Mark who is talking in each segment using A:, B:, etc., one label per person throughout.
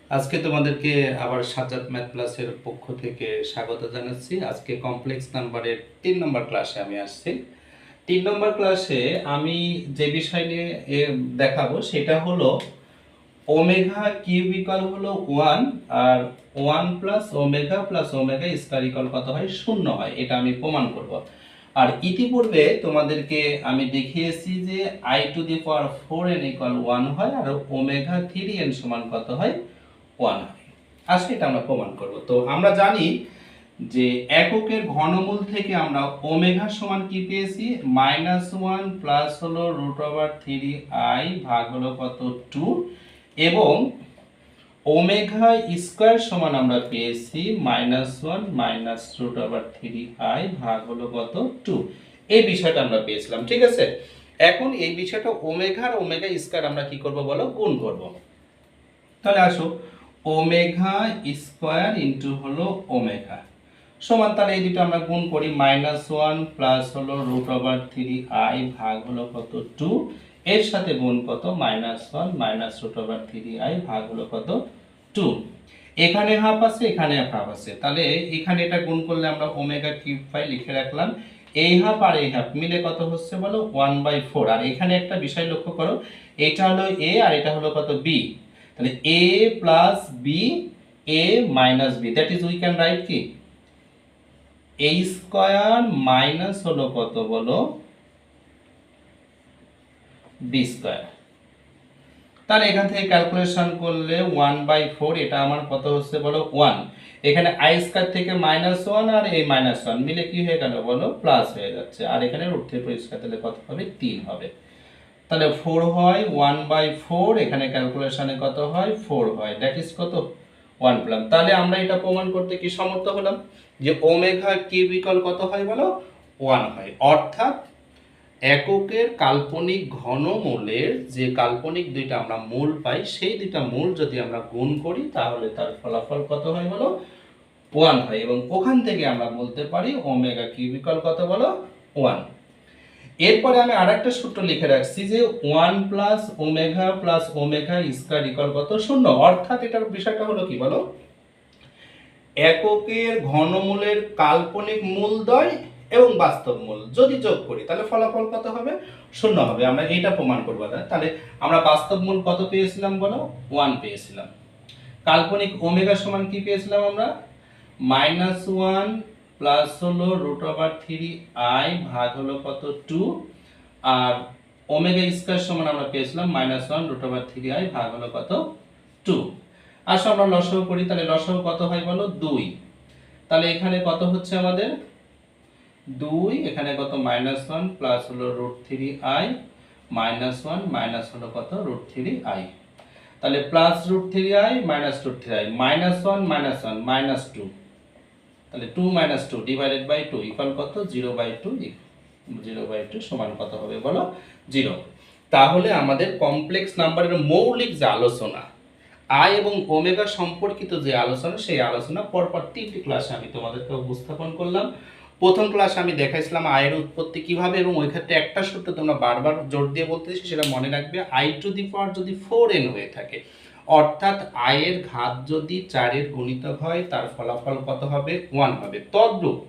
A: আজকে তোমাদেরকে আবার সাজ্জাদ ম্যাথ ক্লাসের পক্ষ থেকে স্বাগত জানাচ্ছি। আজকে কমপ্লেক্স নাম্বারের 3 নম্বর ক্লাসে আমি আসছি। 3 নম্বর ক্লাসে আমি যে বিষয় নিয়ে দেখাবো সেটা হলো ওমেগা কিউব ইকুয়াল হলো 1 আর 1 প্লাস ওমেগা স্কয়ার ইকুয়াল কত হয়, 0 হয়। এটা আমি প্রমাণ করব। আর ইতিপূর্বে তোমাদেরকে আমি দেখিয়েছি যে i two the power 4n equal 1 হয় আর ওমেগা 3n সমান কত হয়, 1 হয়। আজকে এটা আমরা প্রমাণ করব। তো আমরা জানি যে এককের ঘনমূল থেকে আমরা ওমেগা সমান কি পেয়েছি, -1 প্লাস হলো √3i ভাগ হলো কত 2, এবং ওমেগা স্কয়ার সমান আমরা পেয়েছি -1 মাইনাস √3i ভাগ হলো কত 2। এই বিষয়টা আমরা পেয়েছিলাম, ঠিক আছে। এখন এই বিষয়টা ওমেগা আর ওমেগা স্কয়ার আমরা কি করব বলো, গুণ করব। তাহলে আসো, ওমেগা স্কয়ার ইনটু হলো ওমেগা সমান, তাহলে এই দুটো আমরা গুণ করি, -1 প্লাস হলো √3i ভাগ হলো কত 2, এর সাথে গুণ কত -1 মাইনাস √3i ভাগ হলো কত 2। এখানে হাফ আছে, এখানে হাফ আছে, তাহলে এখানে এটা গুণ করলে আমরা ওমেগা কিউব পাই, লিখে রাখলাম। এই হাফ আর এই হাফ মিলে কত হচ্ছে বলো, 1/4। আর এখানে একটা বিষয় লক্ষ্য করো, এটা হলো a আর এটা হলো কত b, তাহলে a plus b, a minus b, that is we can write কি a স্কয়ার মাইনাস হলো কত বলো, b স্কয়ার। তাহলে এখান থেকে ক্যালকুলেশন করলে 1/4, এটা আমার কত হচ্ছে বলো 1। এখানে i স্কয়ার থেকে -1 আর এই -1 মিলে কি হয়ে গেল বলো, প্লাস হয়ে যাচ্ছে। আর এখানে √3 স্কয়ার তাহলে কত হবে, 3 হবে। তাহলে 4 হয়, 1/4, এখানে ক্যালকুলেশনে কত হয়, 4 হয়, দ্যাট ইজ কত 1 পেলাম। তাহলে আমরা এটা প্রমাণ করতে কি সমর্থ হলাম, যে ওমেগা কিউব ইকুয়াল কত হয় বলো, 1 হয়। অর্থাৎ এককের কাল্পনিক ঘনমূলের যে কাল্পনিক দুইটা আমরা মূল পাই, সেই দুইটা মূল যদি আমরা গুণ করি তাহলে তার ফলাফল কত হয় বলো, 1 হয়। এবং ওখান থেকে আমরা বলতে পারি ওমেগা কিউব ইকুয়াল কত বলো, 1। এরপরে আমি আরেকটা সূত্র লিখে রাখছি যে 1 প্লাস ওমেগা স্কয়ার ইকুয়াল কত, 0। অর্থাৎ এটার বিষয়টা হলো কি বলো, এককের ঘনমূলের কাল্পনিক মূলদ্বয় এবং বাস্তব মূল যদি যোগ করি তাহলে ফলাফল কত হবে, 0 হবে। আমরা এটা প্রমাণ করব। তাহলে আমরা বাস্তব মূল কত পেয়েছিলাম বলো, 1 পেয়েছিলাম। কাল্পনিক ওমেগা সমান কি পেয়েছিলাম আমরা, -1 প্লাস হলো √3i ভাগ হলো কত 2, আর ওমেগা স্কয়ার সমান আমরা পেয়েছিলাম -1 √3i ভাগ হলো কত 2। আসো আমরা লসাগু করি, তাহলে লসাগু কত হয় বলো, 2। তাহলে এখানে কত হচ্ছে আমাদের 2, এখানে কত -1 প্লাস হলো √3i, -1 মাইনাস হলো কত √3i, তাহলে প্লাস √3i মাইনাস √3i, -1 -1 -2, তাহলে 2 - 2 ডিভাইডেড বাই 2 ইকুয়াল কত, 0/2। 0/2 সমান কত হবে বলো, 0। তাহলে আমাদের কমপ্লেক্স নাম্বারের মৌলিক যে আলোচনা, আই এবং ওমেগা সম্পর্কিত যে আলোচনা, সেই আলোচনা পরপর 3টি ক্লাসে আমি তোমাদেরকে উপস্থাপন করলাম। প্রথম ক্লাসে আমি দেখাইছিলাম আয়ের উৎপত্তি কিভাবে, এবং ওই ক্ষেত্রে একটা সূত্র তোমরা বারবার জোর দিয়ে বলতেছি, সেটা মনে রাখবে, i টু দি পাওয়ার যদি 4n হয়ে থাকে, অর্থাৎ আয়ের ঘাত যদি 4 এর গুণিতক হয় তার ফলাফল কত হবে, 1 হবে। তদ্রূপ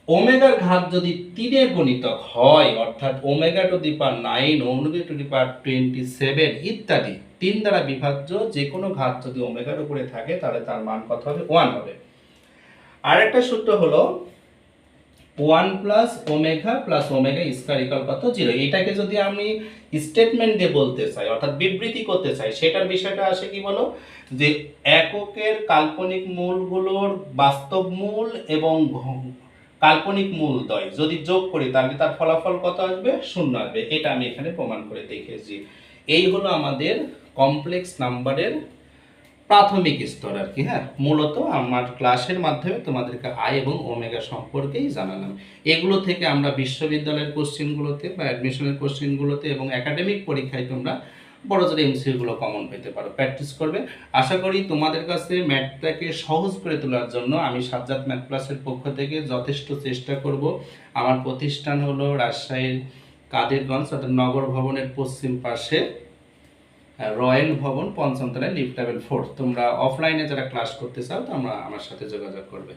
A: ওমেগার ঘাত যদি 3 এর গুণিতক হয়, অর্থাৎ omega to the power 9, omega to the power 27 ইত্যাদি 3 দ্বারা বিভাজ্য যে কোনো ঘাত যদি ওমেগার উপরে থাকে তাহলে তার মান কত হবে, 1 হবে। আরেকটা সূত্র হলো 1 প্লাস ওমেগা স্কয়ার ইকুয়াল কত, 0। এটাকে যদি আমি স্টেটমেন্ট দিয়ে বলতে চাই, অর্থাৎ বিবৃতি করতে চাই, সেটার বিষয়টা আসে কি বলো, যে এককের কাল্পনিক মূলগুলোর বাস্তব মূল এবং কাল্পনিক মূলদ্বয় যদি যোগ করি তাহলে তার ফলাফল কত আসবে, 0 আসবে। এটা আমি এখানে প্রমাণ করে দেখিয়েছি। এই হলো আমাদের কমপ্লেক্স নাম্বারের প্রাথমিক স্তর আর কি। হ্যাঁ, মূলত আমার ক্লাসের মাধ্যমে তোমাদেরকে আই এবং ওমেগা সম্পর্কেই জানালাম। এগুলো থেকে আমরা বিশ্ববিদ্যালয়ের কোশ্চেনগুলোতে বা অ্যাডমিশনের কোশ্চেনগুলোতে এবং একাডেমিক পরীক্ষায় তোমরা বড় জোরে এমসিকিউগুলো কমন পেতে পারো, প্র্যাকটিস করবে। আশা করি তোমাদের কাছে ম্যাথটাকে সহজ করে তোলার জন্য আমি সাজ্জাদ ম্যাথ ক্লাসের পক্ষ থেকে যথেষ্ট চেষ্টা করব। আমার প্রতিষ্ঠান হলো রাজশাহীর কাদেরগঞ্জ, অর্থাৎ নগর ভবনের পশ্চিম পাশে রয়্যাল ভবন, পঞ্চম তলায়, লিফট লেভেল 4। তোমরা অফলাইনে যারা ক্লাস করতে চাও তোমরা আমার সাথে যোগাযোগ করবে।